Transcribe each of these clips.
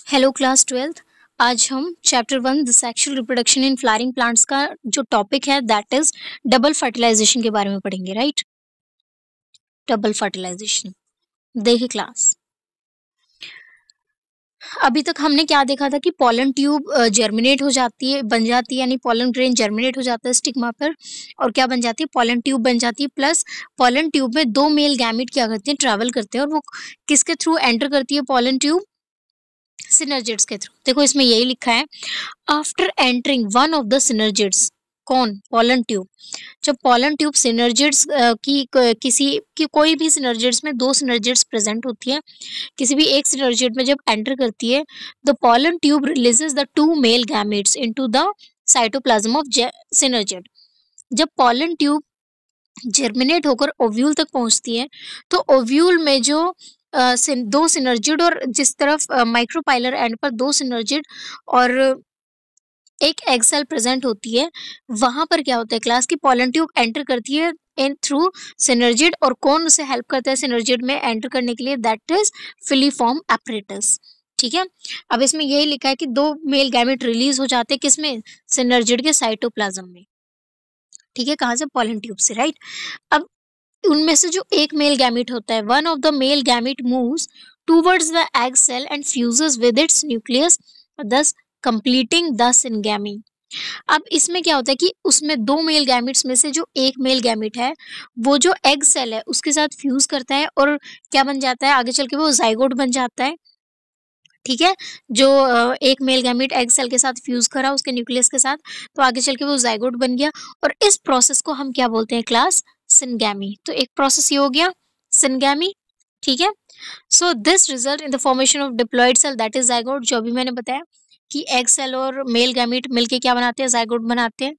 Hello class 12th। आज हम chapter 1 the sexual reproduction in flowering plants का जो टॉपिक है दैट इज डबल फर्टिलाइजेशन के बारे में पढ़ेंगे। Right, double fertilization. देखिए क्लास, अभी तक हमने क्या देखा था कि पॉलन ट्यूब जर्मिनेट हो जाती है, बन जाती है, यानी पॉलन ग्रेन जर्मिनेट हो जाता है स्टिग्मा पर, और क्या बन जाती है, पॉलन ट्यूब बन जाती है। प्लस पॉलन ट्यूब में दो मेल गैमेट क्या करते हैं, ट्रैवल करते हैं, और वो किसके थ्रू एंटर करती है पॉलन ट्यूब, सिनर्जिड्स के थ्रू। देखो इसमें यही लिखा है, after entering one of the synergids, कौन, पॉलन ट्यूब। जब पॉलन ट्यूब सिनर्जिड्स किसी की कोई भी सिनर्जिड्स में दो सिनर्जिड्स प्रेजेंट होती है, किसी भी एक सिनर्जिड में जब एंटर करती है, the pollen tube releases the two male gametes into the cytoplasm of synergid. जब पॉलन ट्यूब जर्मिनेट होकर ओव्यूल तक पहुंचती है, तो ओव्यूल में जो दो सिनर्जिड और जिस तरफ माइक्रोपाइलर एंड पर दो सिनर्जिड और एक एग सेल प्रेजेंट होती है, वहां पर क्या होता है क्लास की, पॉलन ट्यूब एंटर करती है इन थ्रू सिनर्जिड, और कौन उसे हेल्प करता है सिनर्जिड में एंटर करने के लिए, दैट इज फिलीफॉर्म एपरेटस। ठीक है, अब इसमें यही लिखा है कि दो मेल गैमेट रिलीज हो जाते हैं किसमें, सिनर्जिड के साइटोप्लाज्म में। ठीक है, कहां से, पॉलन ट्यूब से। राइट, अब उनमें से जो एक मेल गैमेट होता है, one of the male gamete moves towards the egg cell and fuses with its nucleus, thus completing the syngamy। अब इसमें क्या होता है कि उसमें दो मेल गैमेट्स में से जो एक मेल गैमेट है, वो जो एग सेल है उसके साथ फ्यूज करता है, और क्या बन जाता है, आगे चल के वो जाइगोट बन जाता है। ठीक है, जो एक मेल गैमेट एग सेल के साथ फ्यूज करा उसके न्यूक्लियस के साथ, तो आगे चल के वो जाइगोट बन गया, और इस प्रोसेस को हम क्या बोलते हैं क्लास, सिनगैमी। तो एक प्रोसेस ये हो गया सिनगैमी। ठीक है, so this result in the formation of diploid cell that is zygote, जो अभी मैंने बताया कि एग सेल और मेल गैमेट मिलके क्या बनाते हैं, जाइगोट बनाते हैं।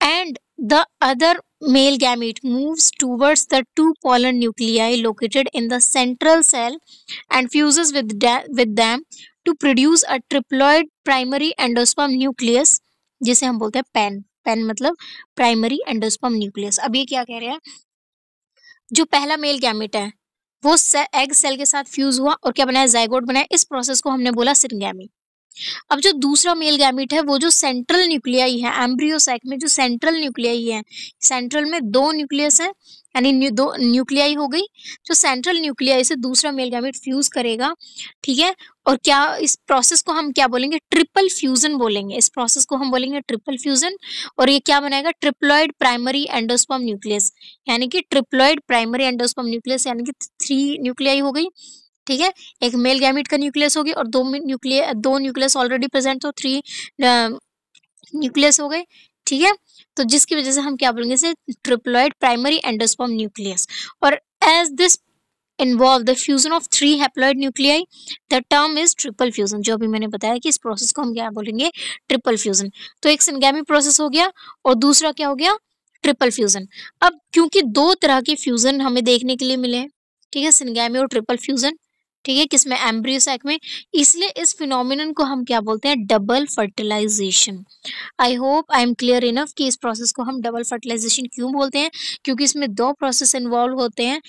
And the other male gamete moves towards the two pollen nuclei located in the central cell and fuses with them to produce a triploid primary endosperm nucleus, जिसे हम बोलते हैं पेन। पेन मतलब प्राइमरी एंडोस्पर्म न्यूक्लियस। अब ये क्या कह रहे हैं, जो पहला मेल गैमेट है वो एग सेल के साथ फ्यूज हुआ और क्या बनाया, जाइगोट बनाया। इस प्रोसेस को हमने बोला सिनगैमी। अब जो दूसरा मेल गैमेट है, वो जो सेंट्रल न्यूक्लियाई है, एम्ब्रियो सैक में जो सेंट्रल न्यूक्लियाई है, सेंट्रल में दो न्यूक्लियस है, यानी दो न्यूक्लियाई हो गई, जो सेंट्रल न्यूक्लियाई से दूसरा मेल गैमेट फ्यूज करेगा। ठीक है, और क्या इस प्रोसेस को हम क्या बोलेंगे, ट्रिपल फ्यूजन बोलेंगे। इस प्रोसेस को हम बोलेंगे ट्रिपल फ्यूजन, और ये क्या बनाएगा, ट्रिप्लॉइड प्राइमरी एंडोस्पर्म न्यूक्लियस, यानी कि ट्रिप्लॉइड प्राइमरी एंडोस्पर्म न्यूक्लियस, यानी कि थ्री न्यूक्लियाई हो गई। ठीक है, एक मेल गैमेट का न्यूक्लियस हो गया, और दो न्यूक्लियस ऑलरेडी प्रेजेंट, तो थ्री न्यूक्लियस हो गए। ठीक है, तो जिसकी वजह से हम क्या बोलेंगे, इसे ट्रिप्लॉइड प्राइमरी एंडोस्पर्म न्यूक्लियस। और as this involve the fusion of three haploid nuclei, the term is triple fusion, जो अभी मैंने बताया कि इस प्रोसेस को हम क्या बोलेंगे, ट्रिपल फ्यूजन। तो एक सिनगैमी प्रोसेस हो गया, और दूसरा क्या हो गया, ट्रिपल फ्यूजन। अब क्योंकि दो तरह के फ्यूजन हमें देखने के लिए मिले हैं, ठीक है, सिनगैमी और ट्रिपल फ्यूजन, ठीक है, किसमें, एम्ब्रियो सैक में, इसलिए इस फिनोमिनन को हम क्या बोलते हैं, double fertilization. I hope I am clear enough कि इस प्रोसेस को हम डबल फर्टिलाइजेशन क्यों बोलते हैं, क्योंकि इसमें दो प्रोसेस इन्वॉल्व होते हैं।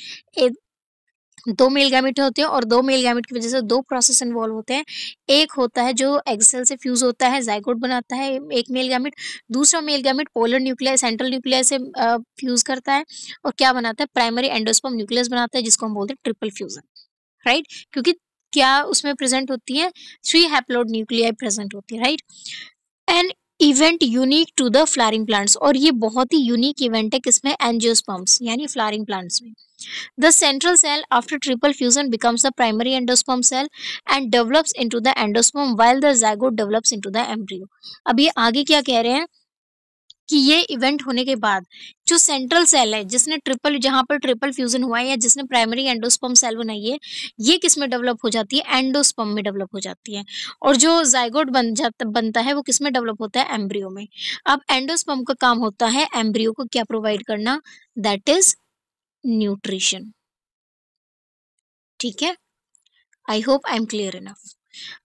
दो मेल गैमेट होते हैं, और दो मेल गैमेट की वजह से दो प्रोसेस इन्वॉल्व होते हैं। एक होता है जो एग सेल से फ्यूज होता है, जाइगोट बनाता है एक मेल गैमेट। दूसरा male gamete polar nucleus, central nucleus से फ्यूज करता है, और क्या बनाता है, प्राइमरी एंडोस्पर्म न्यूक्लियस बनाता है, जिसको हम बोलते हैं ट्रिपल फ्यूजन। राइट, क्योंकि क्या उसमें प्रेजेंट होती है, थ्री हैप्लोइड न्यूक्लियाई प्रेजेंट होती है। Right, an event unique to the flowering plants, और ये बहुत ही यूनिक इवेंट है किसमें, एंजियोस्पर्म्स, यानी फ्लावरिंग प्लांट्स में। The central cell after triple fusion becomes the primary endosperm cell and develops into the endosperm while the zygote develops into the embryo। अब ये आगे क्या कह रहे हैं कि ये इवेंट होने के बाद जो सेंट्रल सेल है, जिसने ट्रिपल, जहां पर ट्रिपल फ्यूजन हुआ है, या जिसने प्राइमरी एंडोस्पर्म सेल बनाई है, ये किस में डेवलप हो जाती है, एंडोस्पर्म में डेवलप हो जाती है। और जो जाइगोट बनता है वो किस में डेवलप होता है, एम्ब्रियो में। अब एंडोस्पर्म का काम होता है एम्ब्रियो को क्या प्रोवाइड करना, दैट इज न्यूट्रिशन। ठीक है, आई hope I am clear enough.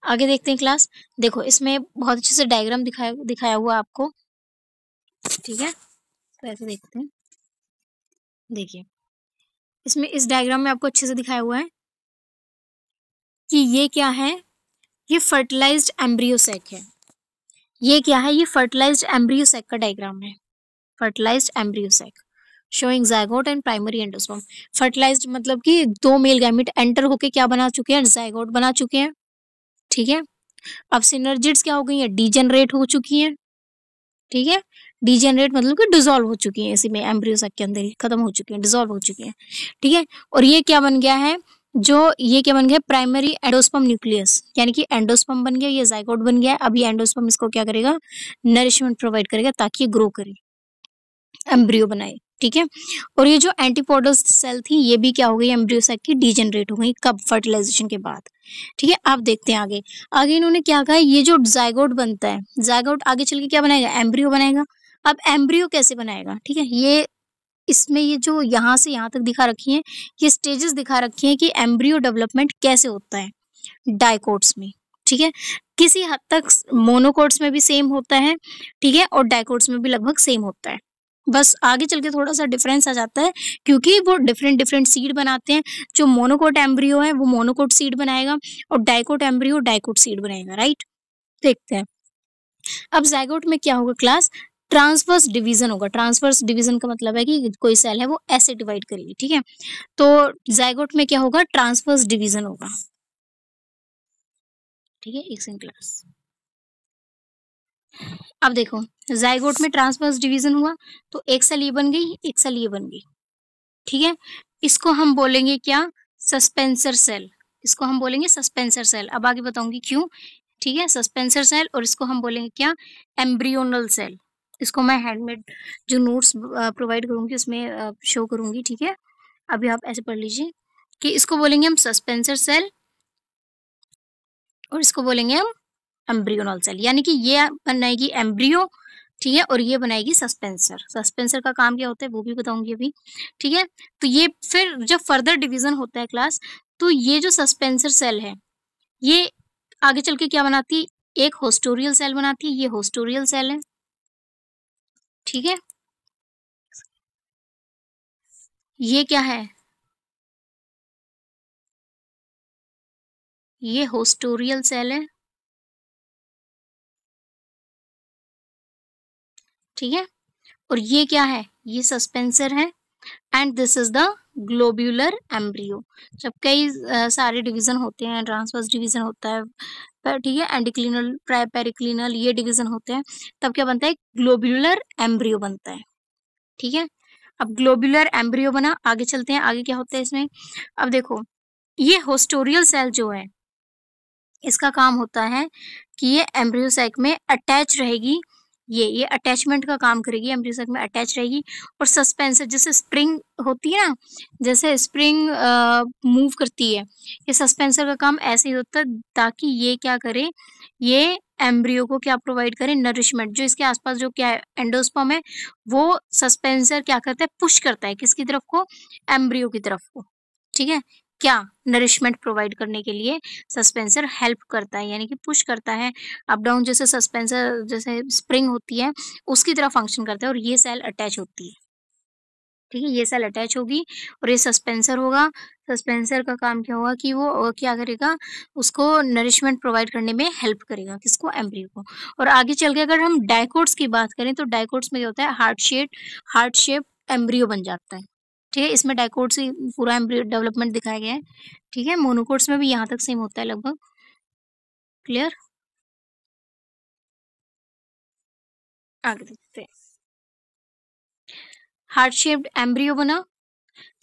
आगे देखते हैं क्लास। देखो इसमें बहुत अच्छे से डायग्राम दिखाया हुआ आपको। ठीक है, तो ऐसे देखते हैं। देखिए इसमें इस डायग्राम में आपको अच्छे से दिखाया हुआ है कि ये क्या है, ये फर्टिलाइज्ड एम्ब्रियो सैक है। ये क्या है? ये फर्टिलाइज्ड एम्ब्रियो सैक का डायग्राम है। Fertilized embryo sac showing zygote and primary endosperm. फर्टिलाइज्ड मतलब कि दो मेल गैमेट एंटर होके क्या बना चुके हैं? जाइगोट बना चुके हैं। ठीक है। अब सिनर्जिड्स क्या हो गई है? डीजेनरेट हो चुकी हैं। ठीक है। डीजेनरेट मतलब कि डिसॉल्व हो चुकी हैं, इसी में एम्ब्रियो सैक के अंदर ही खत्म हो चुकी हैं, डिसॉल्व हो चुकी हैं। ठीक है। और ये क्या बन गया है? ये क्या बन गया? प्राइमरी एंडोस्पर्म न्यूक्लियस, यानी कि एंडोस्पर्म बन गया, ये जाइगोट बन गया है। अब ये एंडोस्पर्म इसको क्या करेगा? नरिशमेंट प्रोवाइड करेगा ताकि ये ग्रो करे, एम्ब्रियो बनाए। ठीक है। और ये जो एंटीपोडल सेल थी ये भी क्या हो गई? एम्ब्रियो सैक की डीजेनरेट हो गई। कब? फर्टिलाइजेशन के बाद। ठीक है। आप देखते हैं आगे। आगे इन्होंने क्या कहा? ये जो जाइगोट बनता है, जाइगोट आगे चल के क्या बनाएगा? एम्ब्रियो बनाएगा। अब एम्ब्रियो कैसे बनाएगा? ठीक है। ये इसमें ये जो यहाँ से यहाँ तक दिखा रखी है, ये स्टेजेस दिखा रखी है कि एम्ब्रियो डेवलपमेंट कैसे होता है डाइकोट्स में। ठीक है। किसी हद तक मोनोकोट्स में भी सेम होता है। ठीक है। और डाइकोट्स में भी लगभग सेम होता है। बस आगे चल के थोड़ा सा डिफरेंस आ जाता है क्योंकि वो डिफरेंट डिफरेंट सीड बनाते हैं। जो मोनोकोट एम्ब्रियो है वो मोनोकोट सीड बनाएगा और डाइकोट एम्ब्रियो डाइकोट सीड बनाएगा। राइट। देखते हैं। अब जाइगोट में क्या होगा क्लास? ट्रांसवर्स डिवीजन होगा। ट्रांसवर्स डिवीजन का मतलब है कि कोई सेल है वो ऐसे डिवाइड करेगी। ठीक है। तो जाइगोट में क्या होगा? ट्रांसवर्स डिवीजन होगा। ठीक है। एक सेकंड क्लास। अब देखो, जाइगोट में ट्रांसवर्स डिवीजन हुआ तो एक सेल ये बन गई, एक सेल ये बन गई। ठीक है। इसको हम बोलेंगे क्या? Suspensor cell. इसको हम बोलेंगे सस्पेंसर सेल। अब आगे बताऊंगी क्यों। ठीक है। Suspensor cell. और इसको हम बोलेंगे क्या? Embryonal cell. इसको मैं हैंडमेड जो नोट्स प्रोवाइड करूंगी उसमें शो करूंगी। ठीक है। अभी आप ऐसे पढ़ लीजिए कि इसको बोलेंगे हम सस्पेंसर सेल और इसको बोलेंगे हम एम्ब्रियोनल सेल। यानी कि ये बनाएगी एम्ब्रियो। ठीक है। और ये बनाएगी सस्पेंसर। सस्पेंसर का काम क्या होता है वो भी बताऊंगी अभी। ठीक है। तो ये फिर जब फर्दर डिवीजन होता है क्लास, तो ये जो सस्पेंसर सेल है ये आगे चल के क्या बनाती है? एक होस्टोरियल सेल बनाती है। ये होस्टोरियल सेल है। ठीक है। ये क्या है? ये होस्टोरियल सेल है। ठीक है। और ये क्या है? ये सस्पेंसर है। And this is the globular embryo. जब कई सारे डिवीजन होते हैं, ट्रांसवर्स डिवीजन होता है, पर ठीक है, एंटीक्लिनल पेरिक्लिनल ये डिवीजन होते हैं, तब क्या बनता है? ग्लोब्यूलर एम्ब्रियो बनता है। ठीक है। अब ग्लोब्यूलर एम्ब्रियो बना, आगे चलते हैं। आगे क्या होता है इसमें? अब देखो, ये होस्टोरियल सेल जो है इसका काम होता है कि ये एम्ब्रियो साइक में अटैच रहेगी। ये अटैचमेंट का काम करेगी, एम्ब्रियो साइक में अटैच रहेगी। और सस्पेंसर जैसे स्प्रिंग होती है ना, जैसे स्प्रिंग मूव करती है, ये सस्पेंसर का काम ऐसे ही होता है ताकि ये क्या करे? ये एम्ब्रियो को क्या प्रोवाइड करे? नरिशमेंट। जो इसके आसपास जो क्या है एंडोस्पर्म है, वो सस्पेंसर क्या करता है? पुश करता है किसकी तरफ को? एम्ब्रियो की तरफ को। ठीक है। क्या? नरिशमेंट प्रोवाइड करने के लिए सस्पेंसर हेल्प करता है, यानी कि पुश करता है अप डाउन। जैसे सस्पेंसर जैसे स्प्रिंग होती है उसकी तरह फंक्शन करता है। और ये सेल अटैच होती है। ठीक है। ये सेल अटैच होगी और ये सस्पेंसर होगा। सस्पेंसर का काम क्या होगा कि वो क्या करेगा? उसको नरिशमेंट प्रोवाइड करने में हेल्प करेगा। किसको? एम्ब्रियो को। और आगे चल के अगर हम डाइकोट्स की बात करें तो डाइकोट्स में क्या होता है? हार्ट शेप एम्ब्रियो बन जाता है। ठीक है। इसमें डाइकोट्स ही पूरा एम्ब्रियो डेवलपमेंट दिखाया गया है। ठीक है। मोनोकोट्स में भी यहाँ तक सेम होता है लगभग। क्लियर? आगे देखते हैं। हार्ट शेप्ड एम्ब्रियो बना।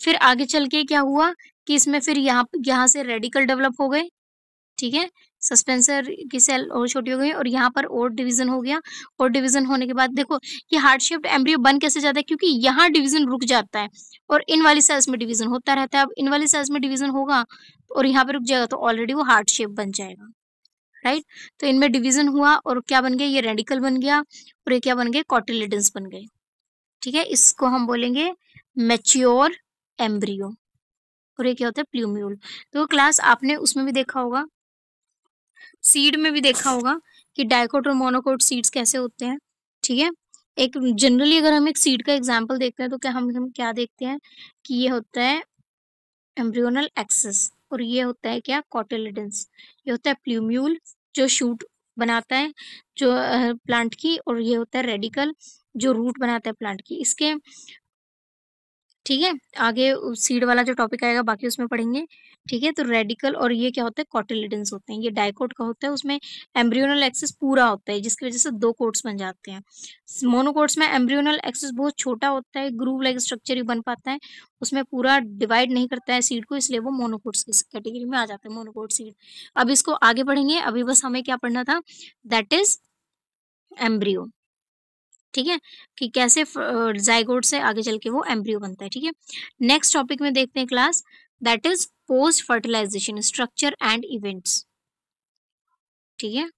फिर आगे चल के क्या हुआ कि इसमें फिर यहाँ से रेडिकल डेवलप हो गए। ठीक है। सस्पेंसर की सेल और छोटी हो गई और यहाँ पर और डिवीजन हो गया। और डिवीजन होने के बाद देखो ये हार्ट शेप्ड एम्ब्रियो बन कैसे जाता है? क्योंकि यहाँ डिवीजन रुक जाता है और इन वाली सेल्स में डिवीजन होता रहता है। अब इन वाली सेल्स में डिवीजन होगा और यहाँ पे रुक जाएगा तो ऑलरेडी वो हार्ट शेप बन जाएगा। राइट। तो इनमें डिवीजन हुआ और क्या बन गया? ये रेडिकल बन गया और ये क्या बन गए? कॉटिलिडन्स बन गए। ठीक है। इसको हम बोलेंगे मैच्योर एम्ब्रियो। और ये क्या होता है? प्लूम्यूल। तो क्लास आपने उसमें भी देखा होगा, सीड में भी देखा होगा कि डाइकोट और मोनोकोट सीड्स कैसे होते हैं। ठीक है। एक जनरली अगर हम एक सीड का एग्जांपल देखते हैं तो क्या हम क्या देखते हैं कि ये होता है एम्ब्रियोनल एक्सिस और ये होता है क्या? कॉटिलिडन्स। ये होता है प्लूम्यूल जो शूट बनाता है जो प्लांट की, और ये होता है रेडिकल जो रूट बनाता है प्लांट की। इसके ठीक है, आगे सीड वाला जो टॉपिक आएगा बाकी उसमें पढ़ेंगे। ठीक है, तो रेडिकल और ये क्या होता है, कॉटिलिडन्स होते हैं। ये डाइकोट का होता है, उसमें एम्ब्रियोनल एक्सिस पूरा होता है जिसकी वजह से दो कोट्स बन जाते हैं। मोनोकोट्स में एम्ब्रियोनल एक्सिस बहुत छोटा होता है, ग्रूव लाइक स्ट्रक्चर ही बन पाता है, उसमें पूरा डिवाइड नहीं करता है सीड को, इसलिए वो मोनोकोट्स की कैटेगरी में आ जाता है, मोनोकोट सीड। अब इसको आगे पढ़ेंगे, अभी बस हमें क्या पढ़ना था, दैट इज एम्ब्रियो। ठीक है, कि कैसे जाइगोट से आगे चल के वो एम्ब्रियो बनता है। ठीक है, नेक्स्ट टॉपिक में देखते हैं class, that is post fertilization structure and events. ठीक है,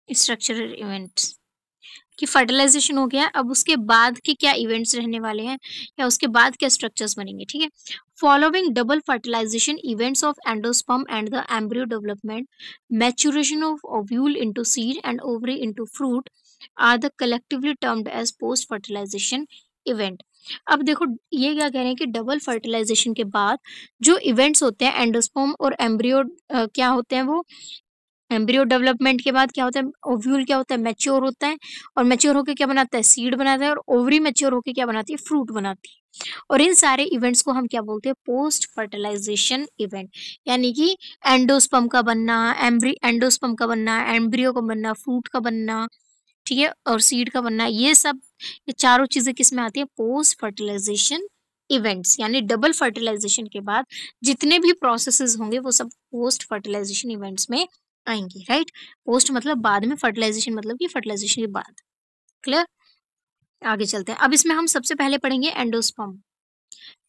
स्ट्रक्चरल इवेंट्स कि फर्टिलाइजेशन हो गया, अब उसके बाद के क्या इवेंट्स रहने वाले हैं या उसके बाद क्या स्ट्रक्चर्स बनेंगे। ठीक है, following double fertilization events of endosperm and the embryo development, maturation of ovule into seed and ovary into fruit are the collectively termed as post fertilization event. अब देखो ये क्या कह रहे हैं कि डबल फर्टिलाइजेशन के बाद जो इवेंट्स होते हैं एंडोस्पर्म और एम्ब्रियो क्या होते हैं, वो एम्ब्रियो डेवलपमेंट के बाद क्या होता है, ओव्यूल क्या होता है, मैच्योर होता है, और मैच्योर होकर क्या बनाता है, सीड बनाता है, और ओवरी मैच्योर होकर क्या बनाती है, फ्रूट बनाती है। और इन सारे इवेंट्स को हम क्या बोलते हैं, पोस्ट फर्टिलाइजेशन इवेंट। यानी कि एंडोस्पर्म का बनना, एंडोस्पर्म का बनना, एम्ब्रियो का बनना, फ्रूट का बनना, ठीक है, और सीड का बनना, ये सब, ये चारों चीजें किस में आती है, पोस्ट फर्टिलाइजेशन इवेंट्स। यानी डबल फर्टिलाइजेशन के बाद जितने भी प्रोसेसेस होंगे वो सब पोस्ट फर्टिलाइजेशन इवेंट्स में आएंगे। राइट, पोस्ट मतलब बाद में, फर्टिलाइजेशन मतलब कि फर्टिलाइजेशन के बाद। क्लियर, आगे चलते हैं। अब इसमें हम सबसे पहले पढ़ेंगे एंडोस्पर्म।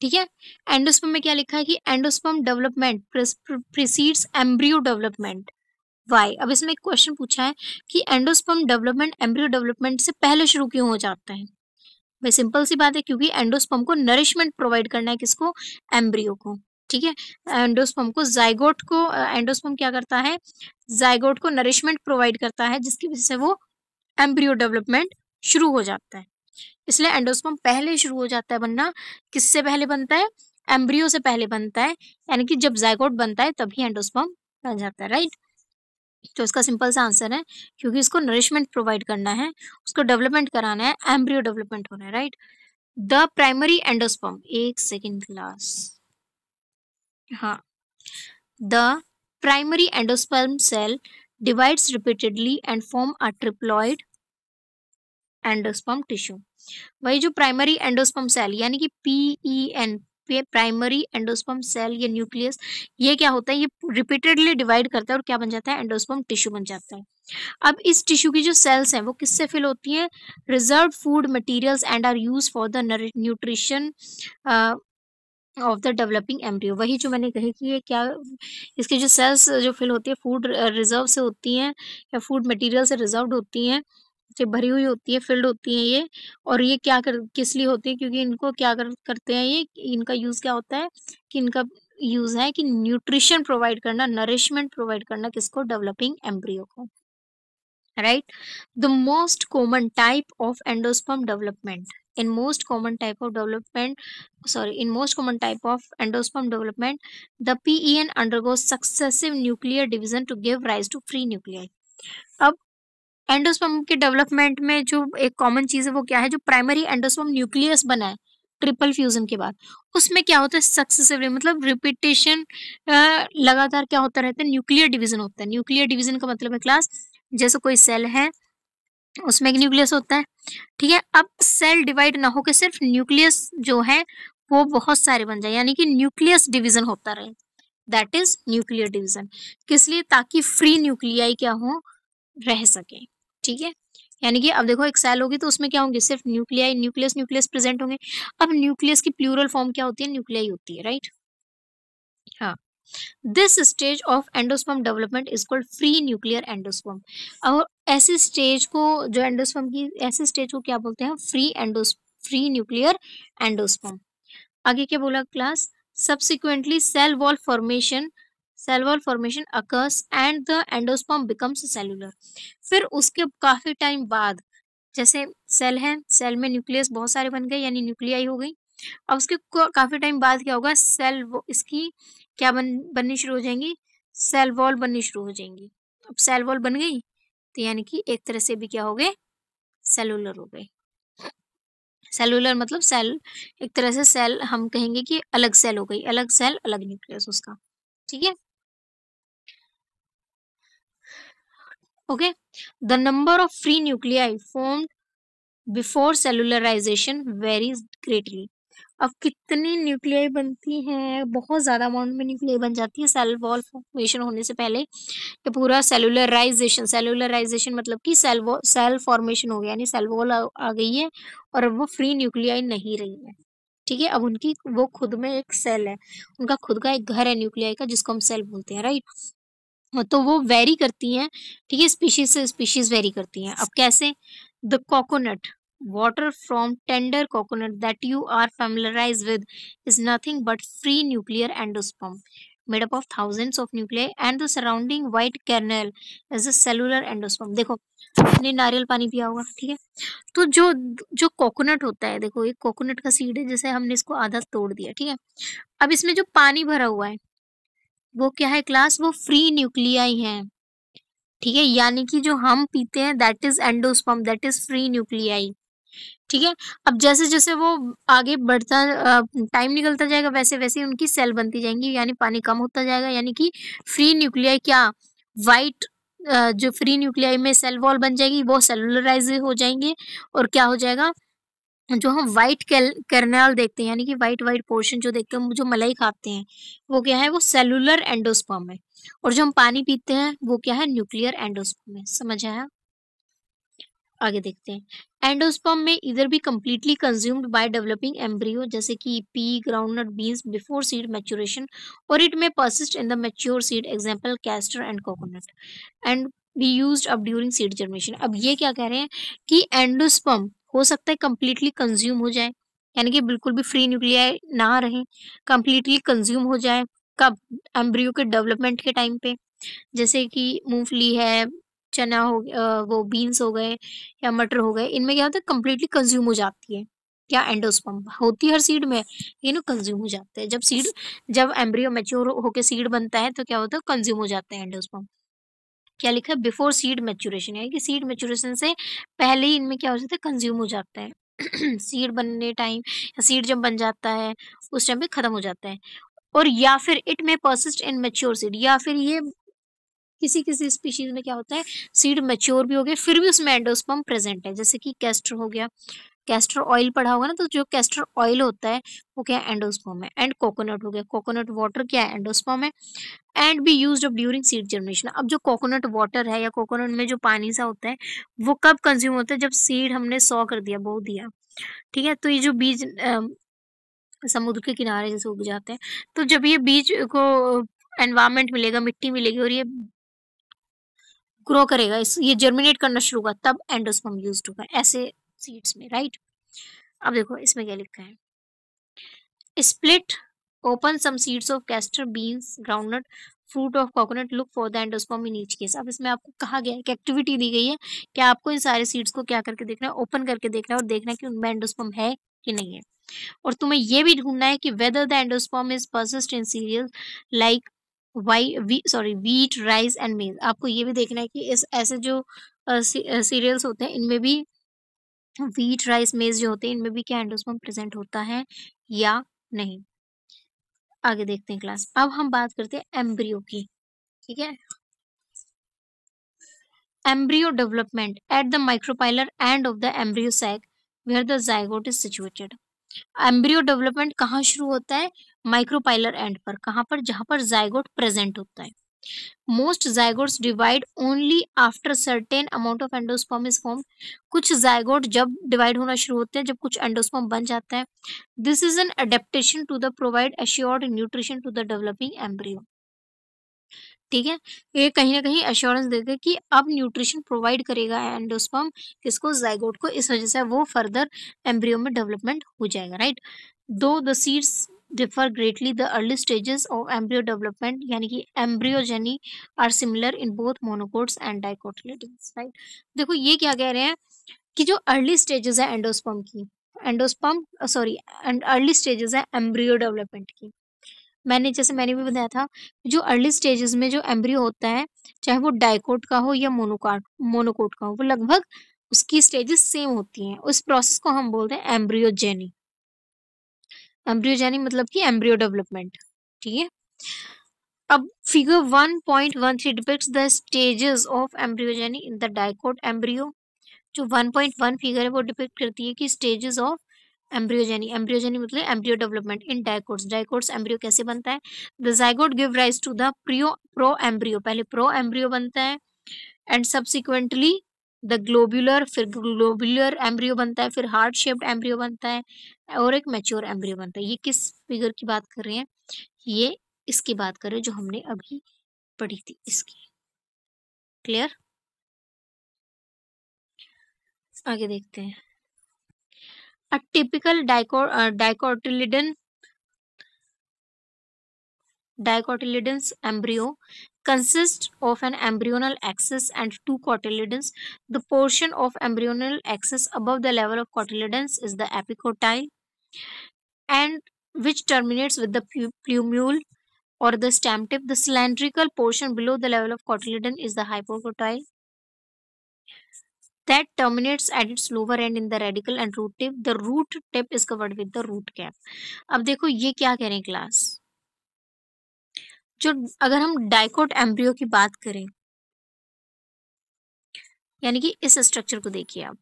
ठीक है, एंडोस्पर्म में क्या लिखा है कि endosperm development precedes embryo development. Why, अब इसमें एक क्वेश्चन पूछा है कि एंडोस्पर्म डेवलपमेंट एम्ब्रियो डेवलपमेंट से पहले शुरू क्यों हो जाता है। भाई सिंपल सी बात है, क्योंकि एंडोस्पर्म को नरिशमेंट प्रोवाइड करना है, किसको, एम्ब्रियो को। ठीक है, एंडोस्पर्म को जाइगोट को एंडोस्पर्म क्या करता है, जाइगोट को नरिशमेंट प्रोवाइड करता है, जिसकी वजह से वो एम्ब्रियो डेवलपमेंट शुरू हो जाता है। इसलिए एंडोस्पर्म पहले शुरू हो जाता है बनना, किससे पहले बनता है, एम्ब्रियो से पहले बनता है। यानी कि जब जाइगोट बनता है तभी एंडोस्पर्म बन जाता है। राइट, तो इसका सिंपल सा आंसर है, क्योंकि इसको नरिशमेंट प्रोवाइड करना है, उसको डेवलपमेंट कराना है, एम्ब्रियो डेवलपमेंट होना है। राइट, द प्राइमरी एंडोस्पर्म, एक सेकेंड क्लास, हाँ, the primary endosperm cell divides repeatedly and form a triploid endosperm tissue. वही जो प्राइमरी एंडोस्पर्म सेल यानी कि PEN, प्राइमरी एंडोस्पर्म सेल या न्यूक्लियस, ये क्या होता है, ये रिपीटेडली डिवाइड करता है और क्या बन जाता है, एंडोस्पर्म टिश्यू बन जाता है। अब इस टिश्यू की जो सेल्स हैं वो किससे फिल होती हैं, reserve food materials and are use for the nutrition of the developing embryo. वही जो मैंने कही कि ये क्या, इसकी जो सेल्स जो फिल होती है फूड रिजर्व से होती हैं या फूड मटेरियल से रिजर्व होती हैं, से भरी हुई होती है, फिल्ड होती हैं ये। और ये क्या किस लिए होती है, क्योंकि इनको क्या करते हैं, ये इनका यूज क्या होता है, कि इनका यूज है कि न्यूट्रिशन प्रोवाइड करना, नरिशमेंट प्रोवाइड करना, किसको, डेवलपिंग एम्ब्रियो को। right, the most common type of endosperm development, in most common type of development, sorry, in most common type of endosperm development, the PEN undergoes successive nuclear division to give rise to free nuclei। अब endosperm के development में जो एक common चीज है वो क्या है, जो प्राइमरी एंडोस्पर्म न्यूक्लियस बना है ट्रिपल फ्यूजन के बाद, उसमें क्या होता है, सक्सेसिवली मतलब रिपीटेशन, लगातार क्या होता रहता है, न्यूक्लियर डिवीजन होता है। न्यूक्लियर डिवीजन का मतलब है क्लास, जैसे कोई सेल है उसमें एक न्यूक्लियस होता है। ठीक है, अब सेल डिवाइड ना होकर सिर्फ न्यूक्लियस जो है वो बहुत सारे बन जाए, यानी कि न्यूक्लियस डिवीजन होता रहे, दैट इज न्यूक्लियर डिवीजन। किस लिए, ताकि फ्री न्यूक्लियाई क्या हो, रह सके। ठीक है, यानी कि अब देखो एक सेल होगी तो उसमें क्या होंगे, सिर्फ न्यूक्लियाई, न्यूक्लियस न्यूक्लियस प्रेजेंट होंगे। अब न्यूक्लियस की प्लूरल फॉर्म क्या होती है, न्यूक्लियाई होती है। राइट, हाँ, this stage of endosperm development is called free nuclear endosperm. और ऐसे स्टेज को, जो एंडोस्पर्म की ऐसे स्टेज को क्या बोलते हैं, फ्री न्यूक्लियर एंडोस्पर्म। आगे क्या बोला class, subsequently cell wall formation occurs and the endosperm becomes cellular. फिर उसके काफी टाइम बाद जैसे सेल है, सेल में न्यूक्लियस बहुत सारे बन गए यानी न्यूक्लियाई हो गई। अब उसके काफी टाइम बाद क्या होगा, सेल इसकी क्या बननी शुरू हो जाएंगी, सेल वॉल बननी शुरू हो जाएंगी। अब सेल वॉल बन गई तो यानी कि एक तरह से भी क्या हो गए, सेलुलर हो गए। सेलुलर मतलब सेल, एक तरह से सेल हम कहेंगे कि अलग सेल हो गई, अलग सेल अलग न्यूक्लियस उसका, ठीक है। Okay, the number of free nuclei formed before cellularization varies greatly. अब कितनी न्यूक्लियाई बनती हैं, बहुत ज्यादा अमाउंट में न्यूक्लियाई बन जाती है सेल वॉल फॉर्मेशन होने से पहले। ये पूरा सेलुलराइजेशन, सेलुलराइजेशन मतलब कि सेल फॉर्मेशन हो गया, यानी सेल वॉल आ गई है और अब वो फ्री न्यूक्लियाई नहीं रही है, ठीक है। अब उनकी वो खुद में एक सेल है, उनका खुद का एक घर है न्यूक्लियाई का, जिसको हम सेल बोलते हैं, राइट। तो वो वेरी करती हैं, ठीक है, स्पीशीज से स्पीशीज वेरी करती हैं। अब कैसे, the coconut water from tender coconut that you are familiarized with is nothing but free nuclear endosperm made up of thousands of nuclei and the surrounding white kernel is a cellular endosperm। देखो आपने नारियल पानी पिया होगा, ठीक है, तो जो जो कोकोनट होता है, देखो एक कोकोनट का सीड है, जैसे हमने इसको आधा तोड़ दिया, ठीक है। अब इसमें जो पानी भरा हुआ है वो क्या है क्लास, वो फ्री न्यूक्लियाई है, ठीक है, यानी कि जो हम पीते हैं that is endosperm, that is free nuclei, ठीक है। अब जैसे जैसे वो आगे बढ़ता टाइम निकलता जाएगा वैसे वैसे उनकी सेल बनती जाएंगी, यानी पानी कम होता जाएगा, यानी कि फ्री न्यूक्लियाई क्या, वाइट, जो फ्री न्यूक्लियाई में सेल वॉल बन जाएगी वो सेलुलराइज हो जाएंगे, और क्या हो जाएगा, जो हम व्हाइट कर्नल देखते हैं, यानी कि व्हाइट व्हाइट पोर्शन जो देखते हैं, जो मलाई खाते हैं, वो क्या है, वो सेलुलर एंडोस्पर्म है। और जो हम पानी पीते हैं वो क्या है, न्यूक्लियर एंडोस्पर्म है। समझ आया, आगे देखते हैं। एंडोस्पर्म में इधर भी completely consumed by developing embryo, जैसे कि P, groundnut, beans before seed maturation, और इट में persist in the mature seed, example castor and coconut, and be used up during seed germination. अब ये क्या कह रहे हैं कि एंडोस्पर्म हो सकता है कंप्लीटली कंज्यूम हो जाए, यानी कि बिल्कुल भी फ्री न्यूक्लियाई ना रहे, कंप्लीटली कंज्यूम हो जाए, कब, एम्ब्रियो के डेवलपमेंट के टाइम पे, जैसे कि मूंगफली है, चना हो वो बीन्स हो गए या मटर हो गए, इनमें क्या होता है कंप्लीटली कंज्यूम हो जाती है, क्या, एंडोस्पर्म होती है हर सीड में, ये ना कंज्यूम हो जाते हैं। जब एम्ब्रियो मैच्योर होके सीड बनता है तो क्या होता है, कंज्यूम हो जाते हैं एंडोस्पर्म। क्या लिखा है, बिफोर सीड मैच्योरेशन, यानी कि सीड मैच्योरेशन से पहले ही इनमें क्या हो जाता है, कंज्यूम हो जाता है। सीड बनने टाइम, या सीड जब बन जाता है उस टाइम पे खत्म हो जाता है। और या फिर इट में परसिस्ट इन मैच्योर सीड, या फिर ये किसी किसी स्पीशीज में क्या होता है, सीड मैच्योर भी हो गए फिर भी उसमें एंडोस्पर्म प्रेजेंट है, जैसे कि कैस्टर हो गया, कैस्टर ऑयल पढ़ा होगा ना, तो जो कैस्टर ऑयल होता है वो क्या है, एंडोस्पर्म है। एंड कोकोनट हो गया, कोकोनट वाटर क्या है, एंडोस्पर्म है। And be used up during seed germination. अब जो कोकोनट वाटर है या कोकोनट में जो पानी सा होता है वो कब कंज्यूम होता है, जब सीड हमने सॉ कर दिया, बो दिया, ठीक है। तो ये जो बीज समुद्र के किनारे जैसे उग जाते हैं, तो जब ये बीज को एनवायरमेंट मिलेगा, मिट्टी मिलेगी और ये ग्रो करेगा, इस ये जर्मिनेट करना शुरू होगा, तब एंडोस्पर्म यूज्ड होगा ऐसे सीड्स में, राइट। अब देखो इसमें क्या लिखा है, split open some seeds of castor, beans, groundnut, fruit of coconut, look for the endosperm in each case. अब इसमें आपको कहा गया है कि एक्टिविटी दी गई है कि आपको इन सारे सीड्स को क्या करके देखना है, ओपन करके देखना है और देखना है कि उनमें एंडोस्पर्म है कि नहीं है। और तुम्हें ये भी ढूंढना है कि whether the endosperm is persist in serial like wheat, rice and मेज। आपको ये भी देखना है कि इस ऐसे जो सीरियल्स होते हैं इनमें भी, व्हीट, राइस, मेज जो होते हैं इनमें भी क्या एंडोस्पर्म प्रेजेंट होता है या नहीं। आगे देखते हैं क्लास। अब हम बात करते हैं एम्ब्रियो की, ठीक है। Embryo development at the micropylar end of the embryo sac where the zygote is situated. Embryo development कहाँ शुरू होता है, माइक्रोपाइलर एंड पर, कहाँ पर, जहां पर जाइगोट प्रेजेंट होता है। Most zygotes divide only after certain amount of endosperm is formed. कुछ जाइगोट जब डिवाइड होना शुरू होते हैं जब कुछ एंडोस्पर्म बन जाता है। This is an adaptation to the provide assured nutrition to the developing embryo, ठीक है। ये कहीं ना कहीं एश्योरेंस देगा कि अब न्यूट्रिशन प्रोवाइड करेगा एंडोस्पर्म किसको, जाइगोट को, इस वजह से वो फर्दर एम्ब्रियो में डेवलपमेंट हो जाएगा, right. Though the seeds differ greatly the early stages of embryo development, यानी कि embryogeny are similar in both monocots and dicotyledons, right. देखो ये क्या कह रहे हैं कि जो अर्ली स्टेजेस है एंडोस्पर्म की, endosperm sorry and early stages है एम्ब्रियो डेवलपमेंट की। मैंने भी बताया था, जो अर्ली स्टेजेस में जो एम्ब्रियो होता है, चाहे वो डाइकोट का हो या मोनोकोट का हो, वो लगभग उसकी स्टेजेस सेम होती हैं। उस प्रोसेस को हम बोलते हैं एम्ब्रियोजेनी। एम्ब्रियोजेनी मतलब कि एम्ब्रियो डेवलपमेंट। ठीक है, अब figure 1.13 depicts the stages of embryogeny in the dicot embryo. जो 1.1 फिगर है वो डिपिक्ट करती है कि स्टेजेस ऑफ एम्ब्रियोजेनी, एम्ब्रियोजेनी मतलब embryo development in dicots. Dicots embryo कैसे बनता है? The zygote give rise to the proembryo, पहले प्रो एम्ब्रियो बनता है, एंड सब्सिक्वेंटली द ग्लोबुलर, फिर ग्लोबुलर एम्ब्रियो बनता है, फिर हार्ट शेप्ड एम्ब्रियो बनता है, और एक मैच्योर एम्ब्रियो बनता है। ये किस फिगर की बात कर रहे हैं? ये इसकी बात कर रहे हैं जो हमने अभी पढ़ी थी, इसकी। क्लियर? आगे देखते हैं। A typical dicotyledon's embryo consists of an embryonal axis and two cotyledons. The portion of embryonal axis above the level of cotyledons is the epicotyle, and which terminates with the plumule or the stem tip. The cylindrical portion below the level of cotyledon is the hypocotyle, that terminates at its lower end in the radicle and root tip. The root tip is covered with the root cap. अब देखो ये क्या कह रहे हैं class, जो अगर हम डाइकोट एम्ब्रियो की बात करें, यानी कि इस स्ट्रक्चर को देखिए आप,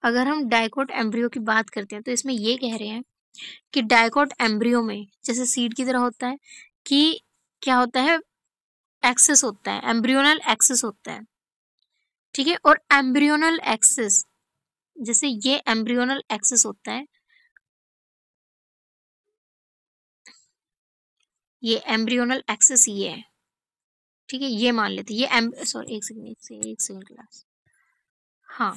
अगर हम डाइकोट एम्ब्रियो की बात करते हैं तो इसमें ये कह रहे हैं कि डाइकोट एम्ब्रियो में जैसे सीड की तरह होता है कि क्या होता है, एक्सिस होता है, एम्ब्रियोनल एक्सिस होता है। ठीक है, और एम्ब्रियोनल एक्सिस, जैसे ये एम्ब्रियोनल एक्सिस होता है, ये एम्ब्रियोनल एक्सिस ये है। ठीक है, ये मान लेते ये सॉरी एक सेकंड क्लास। हाँ,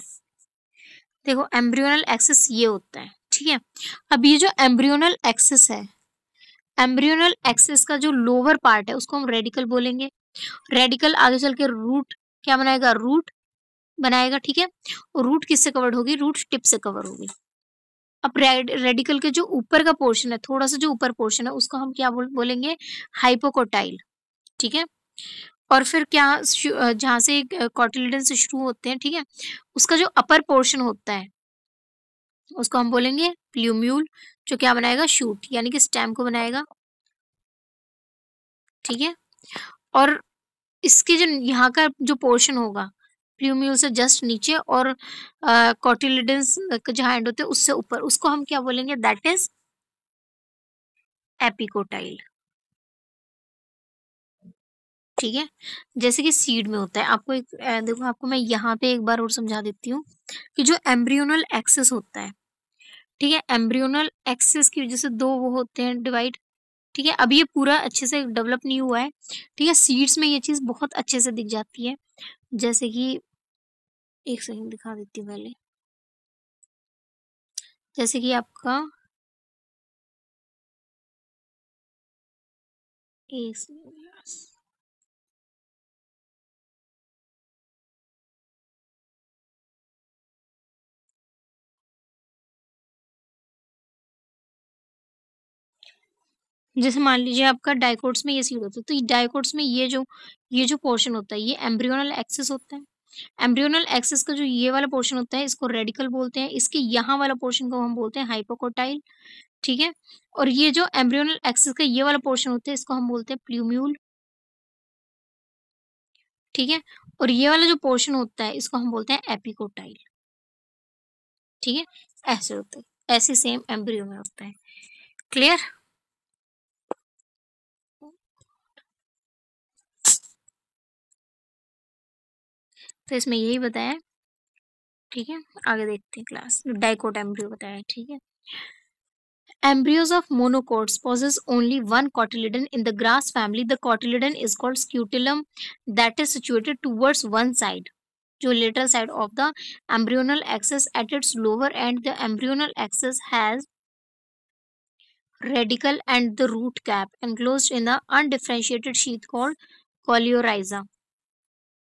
देखो एम्ब्रियोनल एक्सिस ये होता है। ठीक है, अब ये जो एम्ब्रियोनल एक्सिस है, एम्ब्रियोनल एक्सिस का जो लोअर पार्ट है उसको हम रेडिकल बोलेंगे। रेडिकल आगे चल के रूट क्या बनाएगा, रूट बनाएगा। ठीक है, और रूट किससे कवर्ड होगी, रूट टिप से कवर होगी। अब रेडिकल के जो ऊपर का पोर्शन है, थोड़ा सा जो ऊपर पोर्शन है, उसको हम क्या बोलेंगे, हाइपोकोटाइल। ठीक है, और फिर क्या जहां से कॉटिलिडन से शुरू होते हैं, ठीक है, उसका जो अपर पोर्शन होता है उसको हम बोलेंगे प्ल्यूम्यूल, जो क्या बनाएगा, शूट यानी कि स्टेम को बनाएगा। ठीक है, और इसके जो यहाँ का जो पोर्शन होगा प्ल्यूम्यूल से जस्ट नीचे और कॉटिलिडन्स जहाँ एंड होते हैं उससे ऊपर, उसको हम क्या बोलेंगे, दैट इज एपिकोटाइल। ठीक है, जैसे कि सीड में होता है। आपको एक देखो, आपको मैं यहाँ पे एक बार और समझा देती हूँ कि जो एम्ब्रियोनल एक्सिस होता है, ठीक है, एम्ब्रियोनल एक्सिस की वजह से दो वो होते हैं डिवाइड। ठीक है, अब ये पूरा अच्छे से डेवलप नहीं हुआ है। ठीक है, सीड्स में ये चीज बहुत अच्छे से दिख जाती है। जैसे कि एक सेकंड दिखा देती हूँ पहले, जैसे कि आपका एक सेकंड, जैसे मान लीजिए आपका डाइकोट्स में ये सीड होता है, तो डाइकोट्स में ये जो पोर्शन होता है ये एम्ब्रियोनल एक्सिस होता है। एम्ब्रियोनल एक्सिस का जो ये वाला पोर्शन होता है इसको रेडिकल बोलते हैं, इसके यहाँ वाला पोर्शन को हम बोलते हैं हाइपोकोटाइल। ठीक है, और ये जो एम्ब्रियोनल एक्सिस का ये वाला पोर्शन होता है इसको हम बोलते हैं प्ल्यूम्यूल। ठीक है, और ये वाला जो पोर्शन होता है इसको हम बोलते हैं एपिकोटाइल। ठीक है, ऐसे होता है, ऐसे सेम एम्ब्रियो में होता है। क्लियर? तो इसमें यही बताया। ठीक है, आगे देखते हैं क्लास। डाइकोट एम्ब्रियो बताया। ठीक है, embryos of monocots possess only one cotyledon. In the grass family, the cotyledon is called scutellum, that is situated towards one side, जो lateral side of the embryonal axis. At its lower end, the embryonal axis has radicle and the root cap enclosed in the undifferentiated sheath called coleorhiza.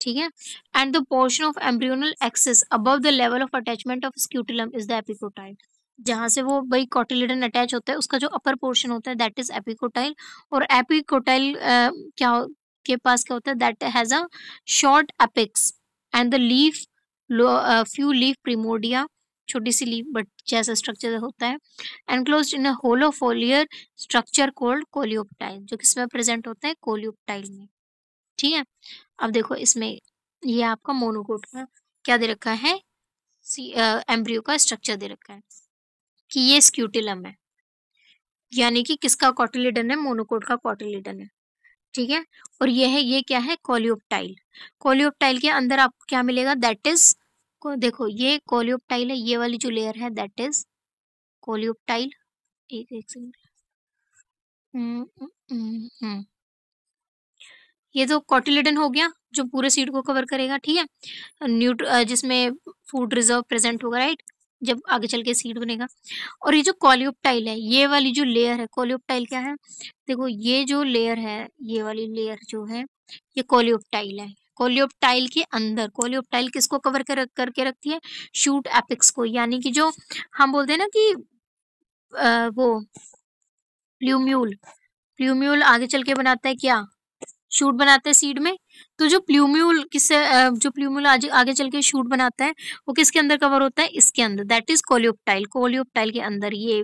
ठीक है। And the portion of embryonal axis above the level of attachment of scutellum is the epicotyl. जहाँ से वो भाई cotyledon attach होता है उसका जो अपर पोर्शन होता है दैट इज एपिकोटाइल। और एपिकोटाइल के पास क्या होता है, that has a short apex and the leaf few leaf primordia, छोटी सी लीफ बट जैसा स्ट्रक्चर होता है, enclosed in a hollow foliar structure called coleoptile, जो किसमें प्रेजेंट होता है, कोलियोप्टाइल में। ठीक है। अब देखो इसमें ये आपका मोनोकोट का क्या दे रखा है, एम्ब्रियो का स्ट्रक्चर दे रखा है कि ये स्क्यूटिलम है, यानी कि किसका कॉटिलिडन है, मोनोकोट का कॉटिलिडन है। ठीक है। और ये है, ये क्या है, कोलियोप्टाइल। कोलियोप्टाइल के अंदर आपको क्या मिलेगा, दैट इज देखो ये कोलियोप्टाइल है, ये वाली जो लेयर है दैट इज कोलियोप्टाइल। एक सेकंड। हम्म, हम्म, हम्म। ये तो कॉटिलिडन हो गया जो पूरे सीड को कवर करेगा। ठीक है। जिसमें फूड रिजर्व प्रेजेंट होगा, राइट, जब आगे चल के सीड बनेगा। और ये जो कोलियोप्टाइल है, ये वाली जो लेयर है, कोलियोप्टाइल क्या है, देखो ये जो लेयर है, ये वाली लेयर जो है ये कोलियोप्टाइल है। कोलियोप्टाइल के अंदर, कोलियोप्टाइल किसको कवर करके रखती है, शूट एपिक्स को, यानी कि जो हम बोलते हैं ना कि वो प्ल्यूम्यूल, प्ल्यूम्यूल आगे चल के बनाता है क्या, शूट बनाते हैं सीड में। तो जो प्ल्यूम्यूल जो प्ल्यूम्यूल आगे चल के शूट बनाता है वो किसके अंदर कवर होता है, इसके अंदर, दैट इज कोलियोप्टाइल। कोलियोप्टाइल के अंदर ये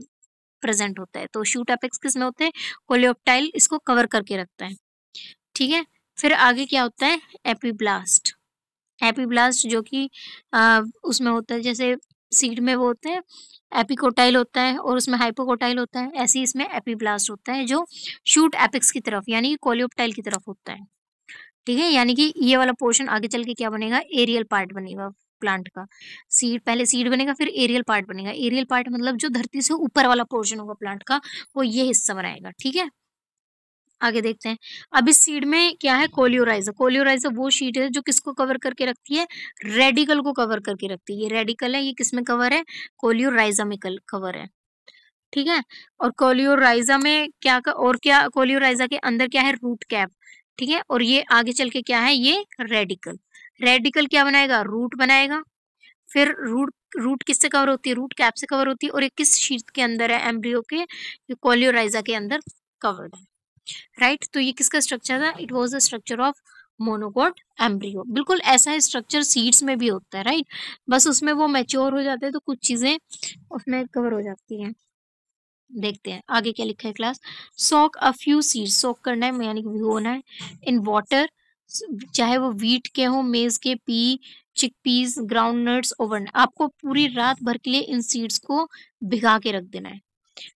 प्रेजेंट होता है। तो शूट एपेक्स किस में होते हैं, कोलियोप्टाइल इसको कवर करके रखता है। ठीक है। फिर आगे क्या होता है, एपीब्लास्ट। एपीब्लास्ट जो कि उसमें होता है, जैसे सीड में वो होते हैं एपिकोटाइल होता है और उसमें हाइपोकोटाइल होता है, ऐसे ही इसमें एपीब्लास्ट होता है जो शूट एपिक्स की तरफ यानी कि कोलियोप्टाइल की तरफ होता है। ठीक है। यानी कि ये वाला पोर्शन आगे चल के क्या बनेगा, एरियल पार्ट बनेगा प्लांट का। सीड, पहले सीड बनेगा फिर एरियल पार्ट बनेगा। एरियल पार्ट मतलब जो धरती से ऊपर वाला पोर्शन होगा प्लांट का, वो ये हिस्सा बनाएगा। ठीक है। आगे देखते हैं। अब इस सीड में क्या है, कोलियोराइजा। कोलियोराइजा वो शीट है जो किसको कवर करके रखती है, रेडिकल को कवर करके रखती है। ये रेडिकल है, ये किसमें कवर है, कोलियोराइजा में कवर है। ठीक है। और कोलियोराइजा में और क्या, कोलियोराइजा के अंदर क्या है, रूट कैप। ठीक है। और ये आगे चल के क्या है, ये रेडिकल। रेडिकल क्या बनाएगा, रूट बनाएगा। फिर रूट, रूट किससे कवर होती है, रूट कैप से कवर होती है। और ये किस शीट के अंदर है, एम्ब्रियो के, ये कोलियोराइजा के अंदर कवर्ड है। राइट। तो ये किसका स्ट्रक्चर था, it was the structure of monocot embryo. बिल्कुल ऐसा स्ट्रक्चर सीड्स में भी होता है, राइट, बस उसमें वो मैच्योर हो जाते हैं तो कुछ चीजें उसमें कवर हो जाती हैं। देखते हैं आगे क्या लिखा है class. Soak a few seeds, soak करना है यानी कि भिगोना है, इन वाटर, चाहे वो वीट के हो, मेज के, P, chickpeas, ground nuts, overnight. आपको पूरी रात भर के लिए इन सीड्स को भिगा के रख देना है।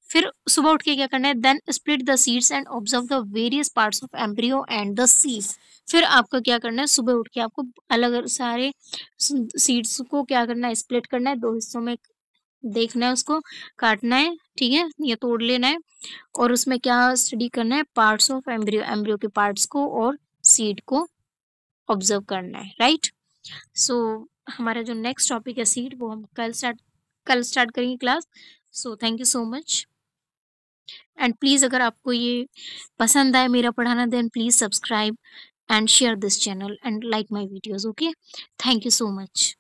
फिर सुबह उठ के क्या करना है, then split the seeds and observe the various parts of embryo and the seeds. फिर आपको क्या करना है, सुबह उठ के आपको अलग अलग सारे सीड्स को क्या करना है, स्प्लिट करना है, दो हिस्सों में देखना है, उसको काटना है। ठीक है, या तोड़ लेना है। और उसमें क्या स्टडी करना है, पार्ट्स ऑफ एम्ब्रियो, एम्ब्रियो के पार्ट्स को और सीड को ऑब्जर्व करना है। राइट। सो हमारा जो नेक्स्ट टॉपिक है सीड, वो हम कल स्टार्ट करेंगे class. So thank you so much. And please अगर आपको ये पसंद आए मेरा पढ़ाना, then please subscribe and share this channel and like my videos. Okay, thank you so much.